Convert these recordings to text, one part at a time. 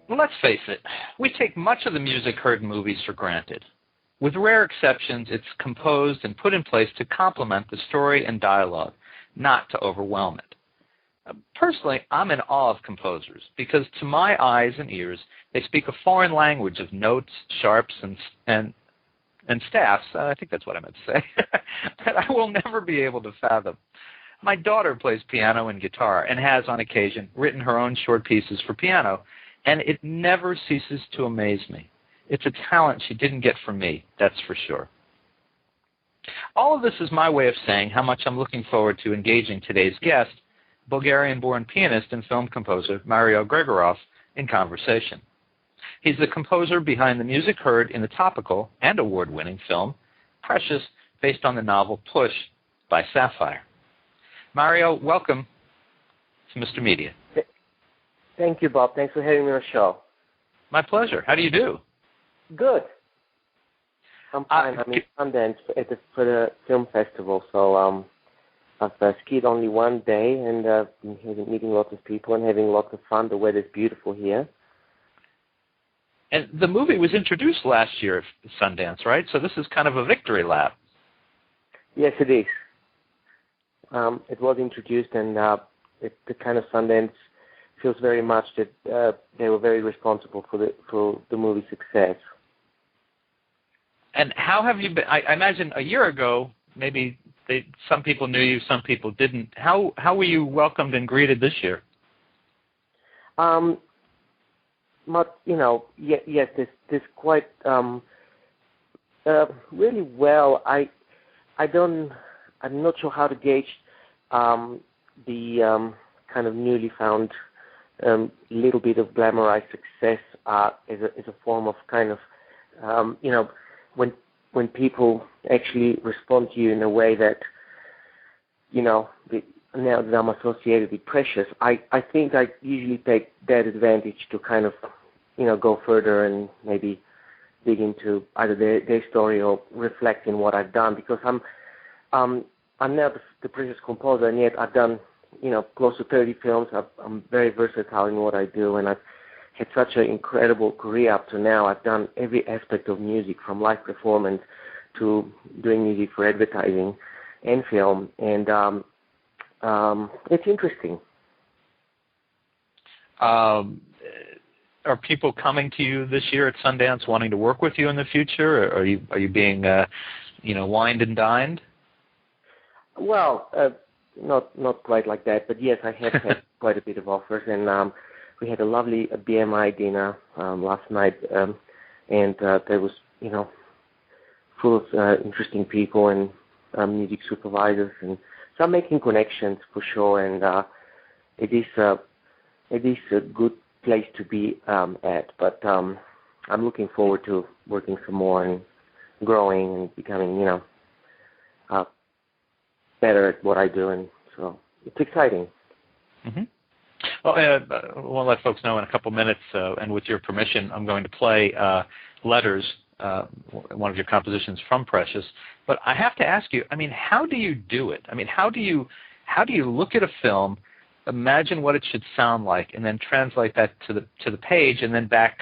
Well, let's face it, we take much of the music heard in movies for granted. With rare exceptions, it's composed and put in place to complement the story and dialogue, not to overwhelm it. Personally, I'm in awe of composers because to my eyes and ears, they speak a foreign language of notes, sharps, and staffs. I think that's what I meant to say. that I will never be able to fathom. My daughter plays piano and guitar and has, on occasion, written her own short pieces for piano, and it never ceases to amaze me. It's a talent she didn't get from me, that's for sure. All of this is my way of saying how much I'm looking forward to engaging today's guest, Bulgarian-born pianist and film composer Mario Grigorov, in conversation. He's the composer behind the music heard in the topical and award-winning film Precious, based on the novel Push by Sapphire. Mario, welcome to Mr. Media. Thank you, Bob. Thanks for having me on the show. My pleasure. How do you do? Good. I'm fine. I'm in Sundance for the film festival, so I've skied only one day and been meeting lots of people and having lots of fun. The weather's beautiful here. And the movie was introduced last year at Sundance, right? So this is kind of a victory lap. Yes, it is. It was introduced, and the kind of Sundance feels very much that they were very responsible for the movie's success. And how have you been? I imagine a year ago, maybe some people knew you, some people didn't. How were you welcomed and greeted this year? Yes, this quite really well. I'm not sure how to gauge the kind of newly found little bit of glamorized success as a form of kind of when people actually respond to you in a way that now that I'm associated with Precious, I think I usually take that advantage to kind of go further and maybe dig into either their story or reflect in what I've done, because I'm now the Precious composer, and yet I've done close to 30 films. I'm very versatile in what I do, and I've had such an incredible career up to now. I've done every aspect of music, from live performance to doing music for advertising and film, and it's interesting. Are people coming to you this year at Sundance wanting to work with you in the future? Or are you being wined and dined? Well, not quite like that, but yes, I have had quite a bit of offers, and we had a lovely BMI dinner last night, and there was full of interesting people and music supervisors, and so I'm making connections for sure, and it is a good place to be at, but I'm looking forward to working some more and growing and becoming better at what I do, and so it's exciting. Mm-hmm. Well, we'll let folks know in a couple minutes, and with your permission, I'm going to play Letters, one of your compositions from Precious. But I have to ask you, how do you do it? How do you look at a film, imagine what it should sound like, and then translate that to the page, and then back,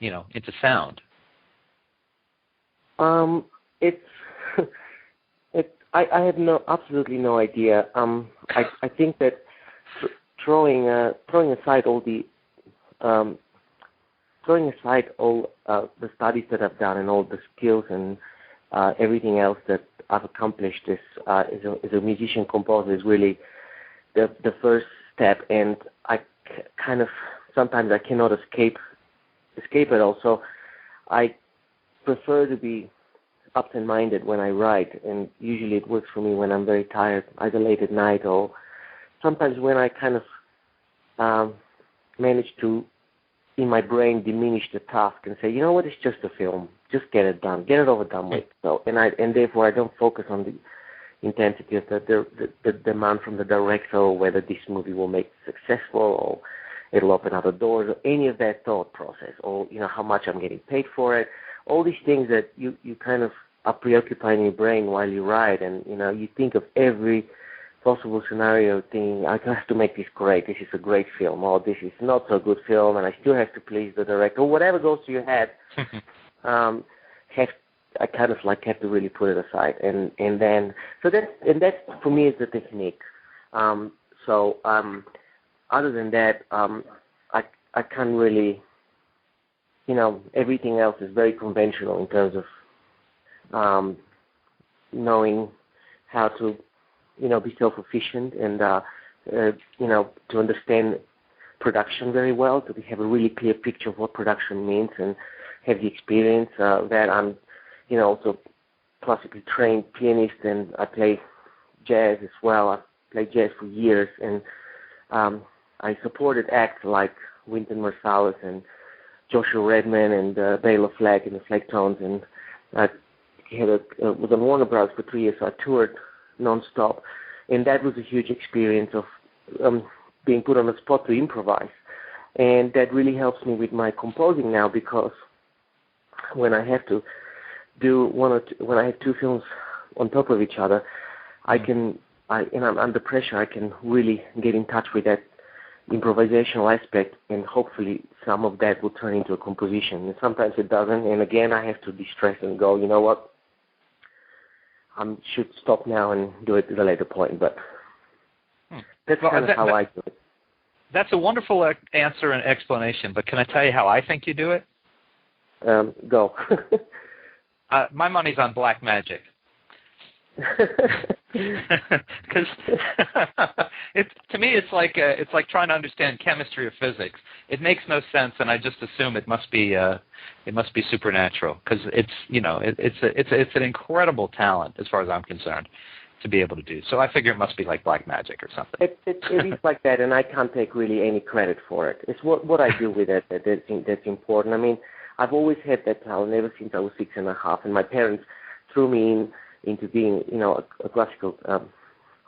into sound? I have absolutely no idea. I think that throwing aside all the studies that I've done and all the skills and everything else that I've accomplished as a musician composer is really the first step, and I kind of sometimes I cannot escape it all. So I prefer to be absent-minded when I write, and usually it works for me when I'm very tired, either late at night or sometimes when I kind of manage to, in my brain, diminish the task and say, you know what, it's just a film, just get it done, get it over done with. So, and therefore I don't focus on the intensity of the demand from the director, or whether this movie will make it successful, or it'll open other doors, or any of that thought process, or how much I'm getting paid for it. All these things that you kind of are preoccupying your brain while you write, and you think of every possible scenario thinking, I have to make this great. This is a great film, or this is not so good film, and I still have to please the director, or whatever goes to your head. I kind of like have to really put it aside, and then that's for me is the technique. Other than that, I can't really, everything else is very conventional in terms of knowing how to, be self-efficient and, to understand production very well, to have a really clear picture of what production means and have the experience that I'm, also classically trained pianist, and I play jazz as well. I've played jazz for years, and I supported acts like Wynton Marsalis and Joshua Redman and Bela Fleck and the Flecktones, and I was on Warner Bros. For 3 years, so I toured non-stop, and that was a huge experience of being put on the spot to improvise, and that really helps me with my composing now, because when I have to do when I have 2 films on top of each other, and I'm under pressure, I can really get in touch with that improvisational aspect, and hopefully some of that will turn into a composition. And sometimes it doesn't, and again I have to de-stress and go, you know what, I should stop now and do it at a later point. But that's kind of how I do it. That's a wonderful answer and explanation, but can I tell you how I think you do it? Go. My money's on black magic. Because to me, it's like trying to understand chemistry or physics. It makes no sense, and I just assume it must be supernatural. Because it's an incredible talent as far as I'm concerned to be able to do. So I figure it must be like black magic or something. It is like that, and I can't take really any credit for it. It's what I do with it that's important. I mean, I've always had that talent ever since I was 6.5, and my parents threw me into being, a classical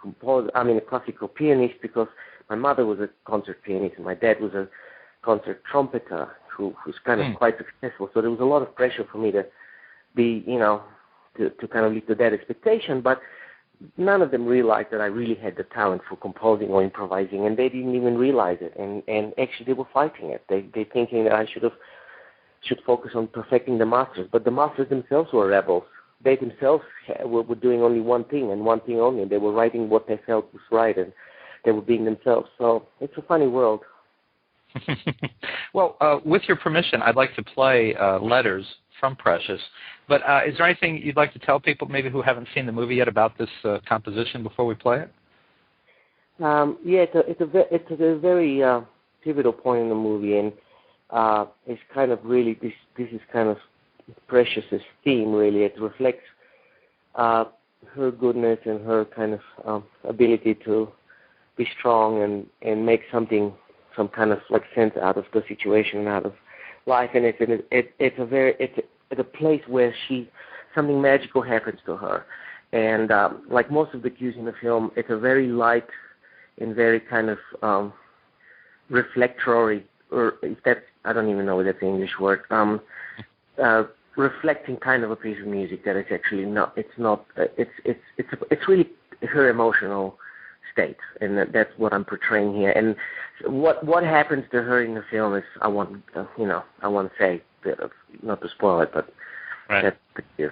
composer. I mean, a classical pianist, because my mother was a concert pianist and my dad was a concert trumpeter who's kind of quite successful. So there was a lot of pressure for me to be, to kind of live to that expectation. But none of them realized that I really had the talent for composing or improvising, and they didn't even realize it. And actually, they were fighting it. They thinking that I should focus on perfecting the masters, but the masters themselves were rebels. They themselves were doing only one thing and one thing only. They were writing what they felt was right, and they were being themselves. So it's a funny world. Well, with your permission, I'd like to play Letters from Precious. But is there anything you'd like to tell people maybe who haven't seen the movie yet about this composition before we play it? Yeah, it's a very pivotal point in the movie, and it's kind of really this is kind of Precious's theme, really. It reflects her goodness and her kind of ability to be strong and make some kind of like sense out of the situation, out of life. And it's a place where something magical happens to her. And like most of the cues in the film, it's a very light and very kind of reflectory, or if that's, I don't even know if that's the English word, reflecting kind of a piece of music that is actually not. It's really her emotional state, and that's what I'm portraying here. And what happens to her in the film is I want to say, not to spoil it, but that's the cue.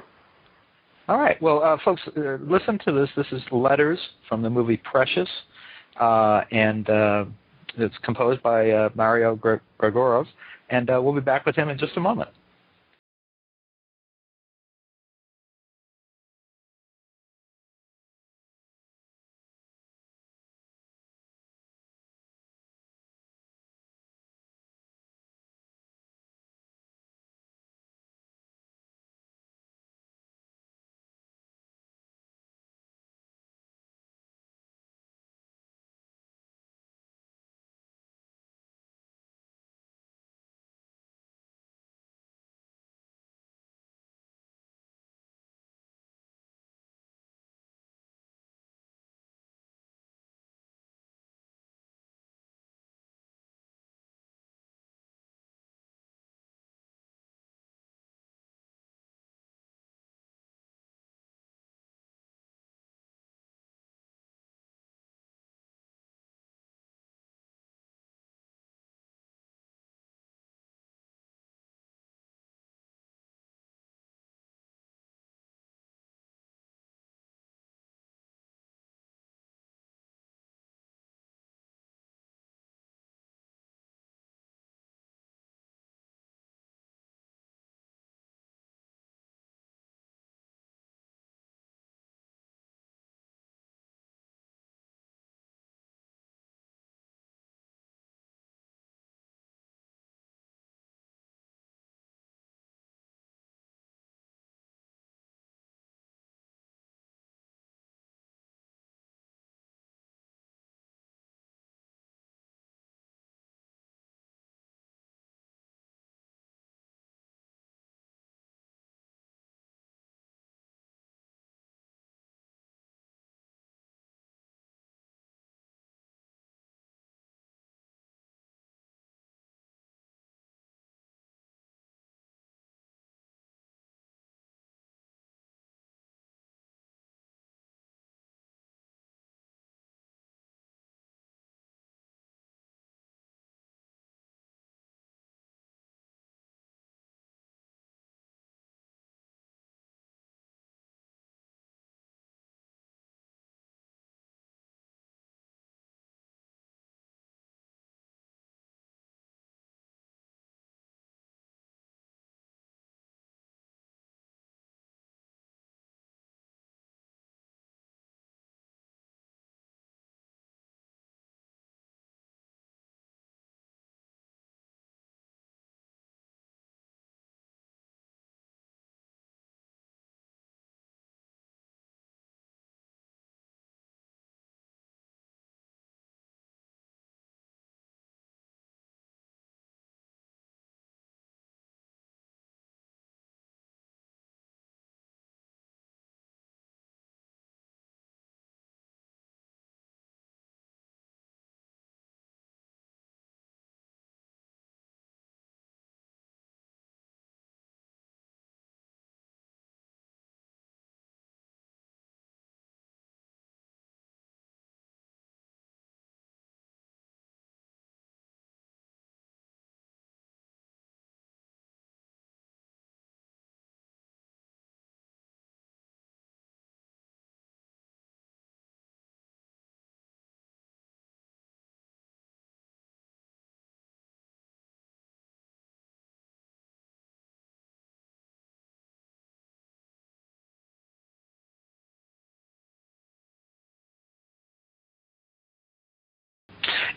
All right. Well, folks, listen to this. This is Letters from the movie Precious, and it's composed by Mario Grigorov, and we'll be back with him in just a moment.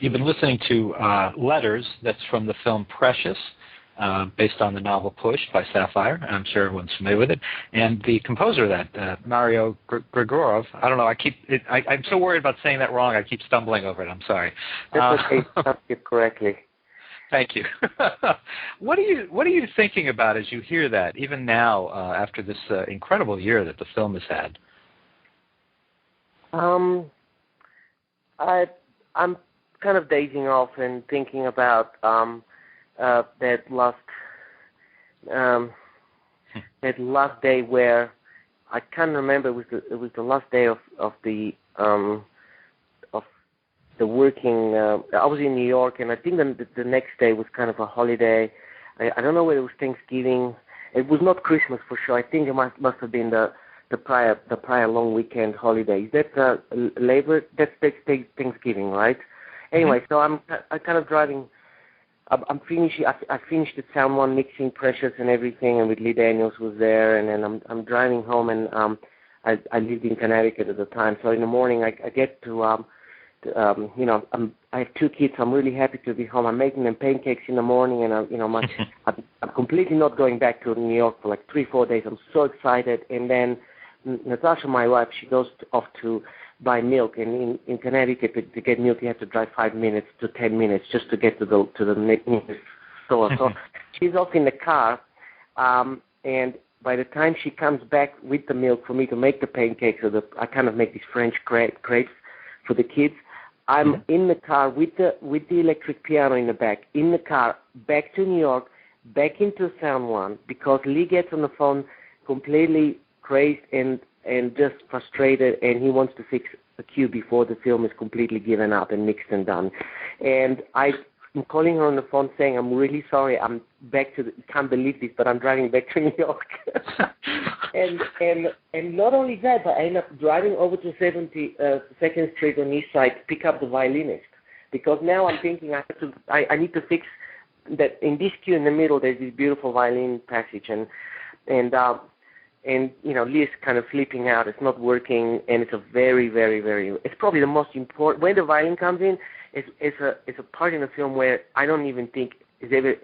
you've been listening to Letters, that's from the film Precious, based on the novel Push by Sapphire. I'm sure everyone's familiar with it. And the composer of that, Mario Grigorov, I don't know, I'm so worried about saying that wrong, I keep stumbling over it. I'm sorry. That's okay. You it correctly. Thank you. What are you thinking about as you hear that, even now, after this incredible year that the film has had? I'm kind of dazing off and thinking about that last day where I can't remember. It was the last day of the working. I was in New York, and I think the next day was kind of a holiday. I don't know whether it was Thanksgiving. It was not Christmas for sure. I think it must have been the prior long weekend holiday. Is that Labor? That's Thanksgiving, right? Anyway, so I'm kind of driving. I'm finishing. I finished the Sound One mixing Precious and everything, and with Lee Daniels was there, and then I'm driving home, and I lived in Connecticut at the time. So in the morning, I get to I have two kids. I'm really happy to be home. I'm making them pancakes in the morning, and I'm completely not going back to New York for like 3-4 days. I'm so excited, and then Natasha, my wife, she goes off to buy milk, and in Connecticut to get milk you have to drive 5 minutes to 10 minutes just to get to the nearest store. So she's off in the car, and by the time she comes back with the milk for me to make the pancakes, I kind of make these French crepes for the kids. I'm in the car with the electric piano in the back, in the car back to New York, back into Sound One, because Lee gets on the phone completely crazed and just frustrated, and he wants to fix the cue before the film is completely given up and mixed and done. And I'm calling her on the phone saying, I'm really sorry, I'm back to can't believe this, but I'm driving back to New York. and not only that, but I end up driving over to 72nd Street on East Side to pick up the violinist, because now I'm thinking I need to fix that in this cue in the middle. There's this beautiful violin passage, and Lee's kind of flipping out. It's not working, and it's a very, very, very. It's probably the most important. When the violin comes in, it's a part in the film where I don't even think is ever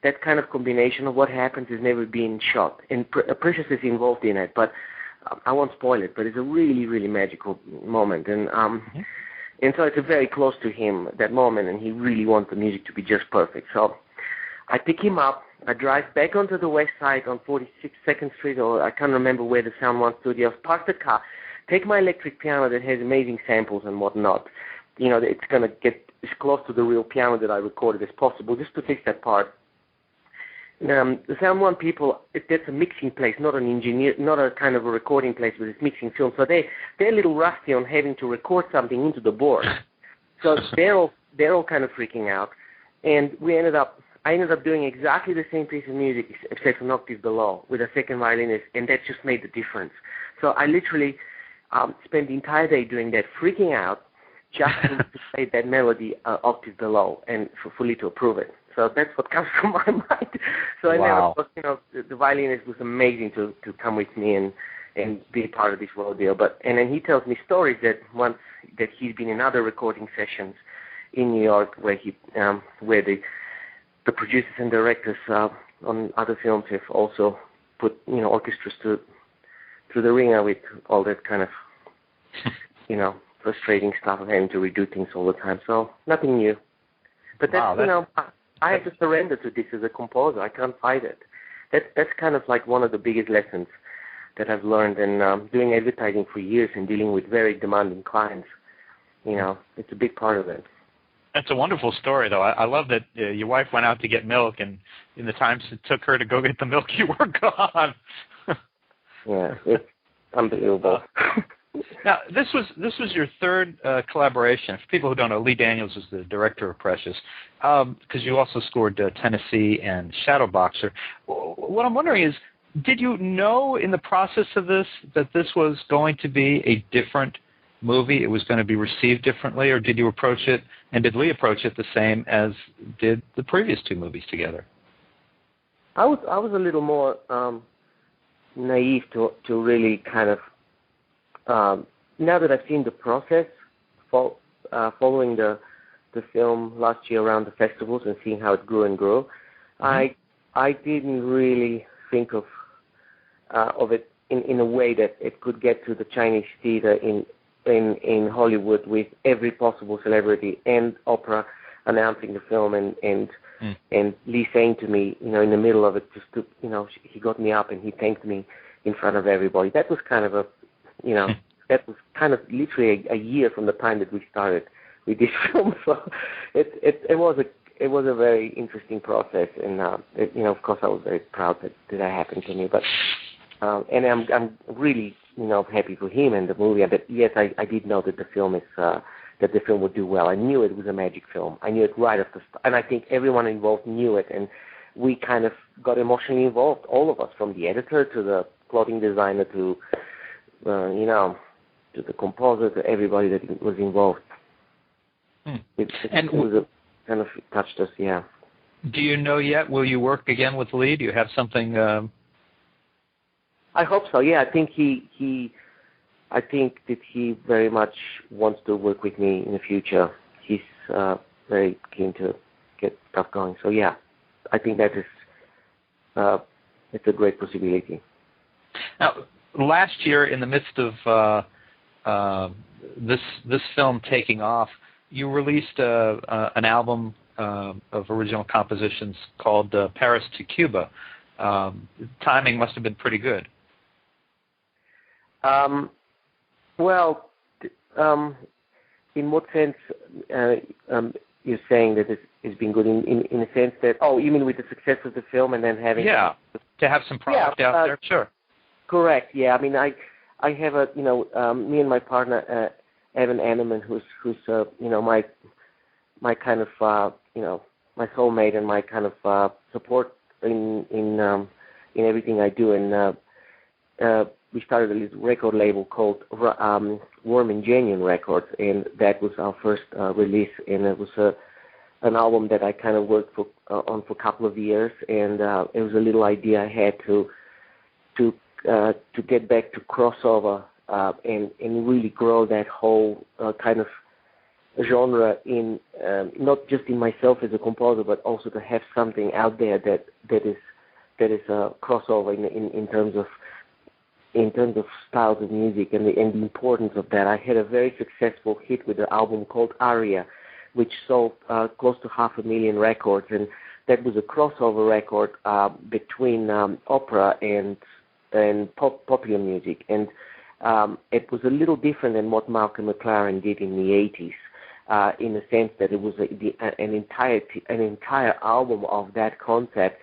that kind of combination of what happens has never been shot. And Precious is involved in it, but I won't spoil it. But it's a really, really magical moment, and so it's very close to him that moment, and he really wants the music to be just perfect. So I pick him up. I drive back onto the west side on 42nd Street, or I can't remember where the Sound One studios. Park the car, take my electric piano that has amazing samples and whatnot. It's going to get as close to the real piano that I recorded as possible, just to fix that part. The Sound One people, that's a mixing place, not an engineer, not a kind of a recording place, but it's mixing film. So they're a little rusty on having to record something into the board. So they're all kind of freaking out, and I ended up doing exactly the same piece of music, except an octave below, with a second violinist, and that just made the difference. So I literally spent the entire day doing that, freaking out, just to play that melody octave below, and for Lee to approve it. So that's what comes from my mind. So wow. I never, the violinist was amazing to come with me and be a part of this rodeo. And then he tells me stories that he's been in other recording sessions in New York where the producers and directors on other films have also put orchestras through the ringer with all that kind of frustrating stuff of having to redo things all the time. So nothing new. But that's I have to surrender to this as a composer. I can't fight it. That's kind of like one of the biggest lessons that I've learned in doing advertising for years and dealing with very demanding clients. It's a big part of it. That's a wonderful story, though. I love that your wife went out to get milk, and in the times it took her to go get the milk, you were gone. Yeah, it's unbelievable. Now, this was your third collaboration. For people who don't know, Lee Daniels is the director of Precious, because you also scored Tennessee and Shadowboxer. What I'm wondering is, did you know in the process of this that this was going to be a different movie? It was going to be received differently, or did you approach it, and did Lee approach it the same as did the previous two movies together? I was a little more naive to really kind of now that I've seen the process following the the film last year around the festivals and seeing how it grew and grew, I didn't really think of it in a way that it could get to the Chinese theater in Hollywood with every possible celebrity and opera announcing the film and Lee saying to me, in the middle of it, he got me up and he thanked me in front of everybody. That was kind of that was kind of literally a year from the time that we started with this film. So it was a very interesting process, and of course I was very proud that that happened to me. But and I'm really happy for him and the movie. And that yes, I did know that the film would do well. I knew it was a magic film. I knew it right off the start, and I think everyone involved knew it. And we kind of got emotionally involved, all of us, from the editor to the clothing designer to to the composer, to everybody that was involved. It kind of touched us, yeah. Do you know yet? Will you work again with Lee? Do you have something? I hope so. Yeah, I think I think that he very much wants to work with me in the future. He's very keen to get stuff going. So yeah, I think that is it's a great possibility. Now, last year, in the midst of this film taking off, you released an album of original compositions called Paris to Cuba. Timing must have been pretty good. Well, in what sense you're saying that it's been good? In the sense that, you mean with the success of the film and then having... Yeah, to have some product out there, sure. Correct, yeah. I mean, I have me and my partner, Evan Andelman, who's my kind of, my soulmate and my kind of support in everything I do. And we started a little record label called Worm and Genuine Records, and that was our first release. And it was an album that I kind of worked on for a couple of years, and it was a little idea I had to get back to crossover and really grow that whole kind of genre in not just in myself as a composer, but also to have something out there that is a crossover in terms of styles of music and the importance of that. I had a very successful hit with an album called Aria, which sold close to 500,000 records, and that was a crossover record between opera and popular music. And it was a little different than what Malcolm McLaren did in the 80s, in the sense that it was an entire album of that concept,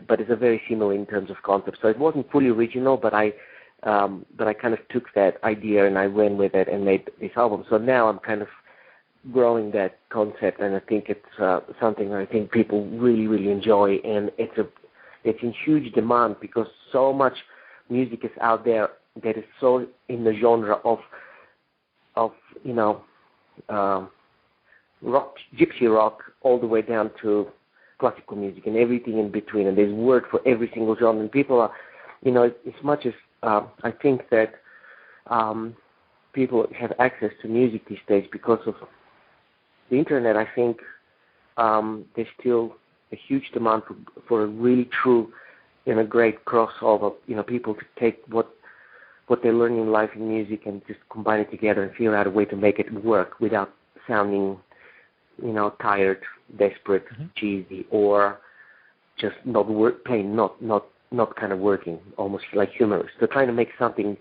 but it's a very similar in terms of concept. So it wasn't fully original, but I kind of took that idea and I went with it and made this album. So now I'm kind of growing that concept, and I think it's something that I think people really, really enjoy, and it's in huge demand because so much music is out there that is so in the genre of rock, gypsy rock, all the way down to classical music and everything in between, and there's word for every single genre. And people are, as much as I think that people have access to music these days because of the internet, I think there's still a huge demand for a really true and a great crossover. People to take what they learn in life in music and just combine it together and figure out a way to make it work without sounding, tired, desperate, cheesy, or just not kind of working, almost like humorous. They're trying to make something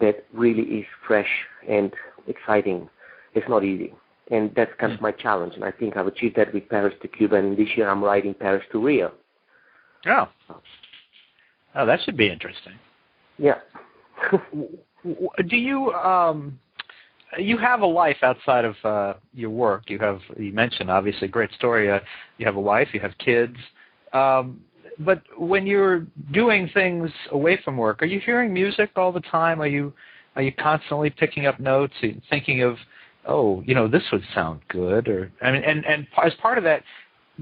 that really is fresh and exciting. It's not easy. And that's kind of my challenge. And I think I've achieved that with Paris to Cuba. And this year I'm writing Paris to Rio. Oh, that should be interesting. Yeah. Do you you have a life outside of your work? You mentioned, obviously, great story. You have a wife, you have kids. But when you're doing things away from work, are you hearing music all the time? Are you constantly picking up notes, thinking of, this would sound good? Or and as part of that,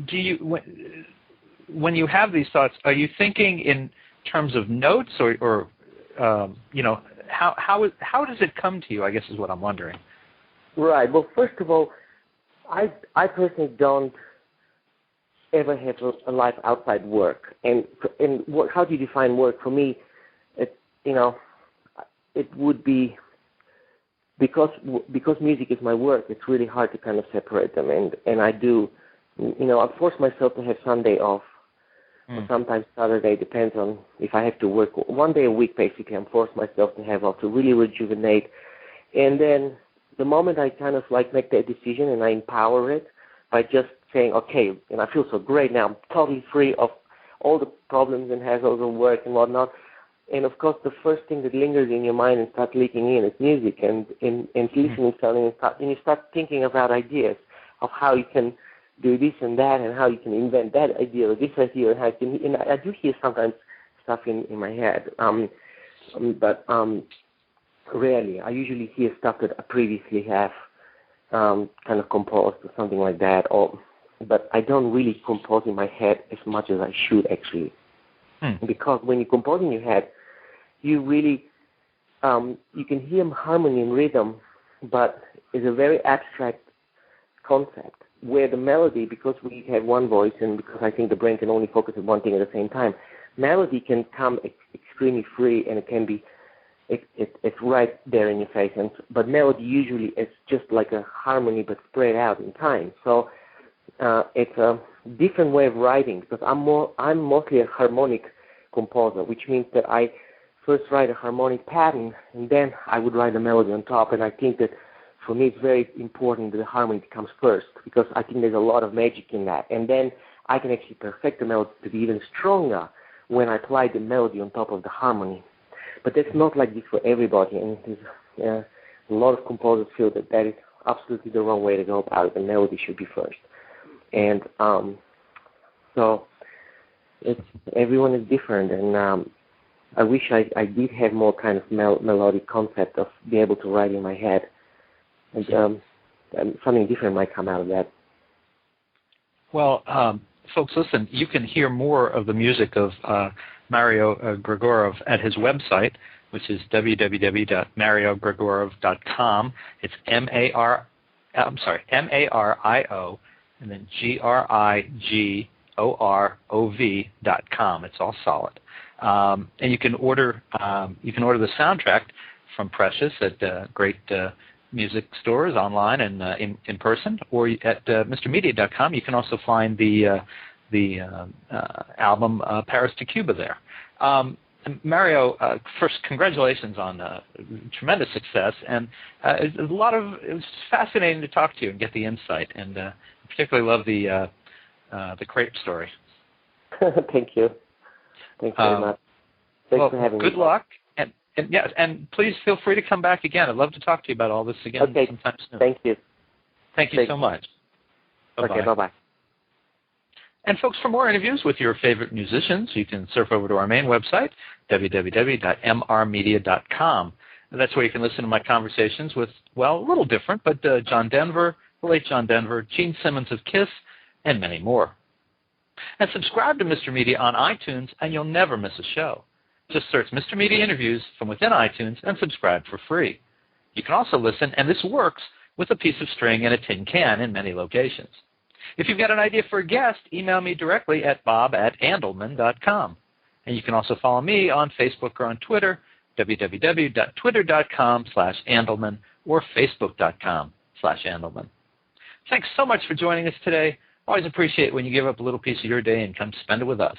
do you when you have these thoughts, are you thinking in terms of notes, or how does it come to you, I guess is what I'm wondering. Right. Well, first of all, I personally don't ever have a life outside work. And what, how do you define work? For me, it would be, because music is my work, it's really hard to kind of separate them. And I do, I force myself to have Sunday off, or sometimes Saturday, depends on if I have to work. One day a week, basically, I'm forced myself to have off to really rejuvenate. And then the moment I kind of like make that decision and I empower it by just saying, okay, and I feel so great now, I'm totally free of all the problems and hassles of work and whatnot. And of course, the first thing that lingers in your mind and starts leaking in is music, and listening to something, and you start thinking about ideas of how you can do this and that, and how you can invent that idea or this idea, and how you can. And I do hear sometimes stuff in my head, but rarely. I usually hear stuff that I previously have kind of composed or something like that, but I don't really compose in my head as much as I should actually, because when you compose in your head, you really you can hear harmony and rhythm, but it's a very abstract concept, where the melody, because we have one voice and because I think the brain can only focus on one thing at the same time, melody can come extremely free, and it can be it's right there in your face. But melody usually is just like a harmony but spread out in time. So it's a different way of writing, because I'm mostly a harmonic composer, which means that I first write a harmonic pattern and then I would write a melody on top. And I think that for me it's very important that the harmony comes first, because I think there's a lot of magic in that. And then I can actually perfect the melody to be even stronger when I apply the melody on top of the harmony. But that's not like this for everybody, and a lot of composers feel that is absolutely the wrong way to go about it. The melody should be first. And so everyone is different, and I wish I did have more kind of melodic concept of being able to write in my head. And something different might come out of that. Well, folks, listen, you can hear more of the music of Mario Grigorov at his website, which is www.mariogrigorov.com. It's Mario, and then grigorov.com. It's all solid. And you can order the soundtrack from Precious at great music stores, online and in person, or at MrMedia.com. You can also find the album Paris to Cuba there. Mario, first, congratulations on tremendous success, and it was fascinating to talk to you and get the insight, and I particularly love the crepe story. Thank you. Thanks very much. Thanks for having me. Good luck, and yes, and please feel free to come back again. I'd love to talk to you about all this again sometime soon. Thank you. Thank you so much. Bye-bye. Okay, bye-bye. And folks, for more interviews with your favorite musicians, you can surf over to our main website, www.mrmedia.com. And that's where you can listen to my conversations with, well, a little different, but John Denver, the late John Denver, Gene Simmons of KISS, and many more. And subscribe to Mr. Media on iTunes, and you'll never miss a show. Just search Mr. Media Interviews from within iTunes and subscribe for free. You can also listen, and this works, with a piece of string and a tin can in many locations. If you've got an idea for a guest, email me directly at bob@andelman.com. And you can also follow me on Facebook or on Twitter, www.twitter.com/Andelman or facebook.com/Andelman. Thanks so much for joining us today. Always appreciate when you give up a little piece of your day and come spend it with us.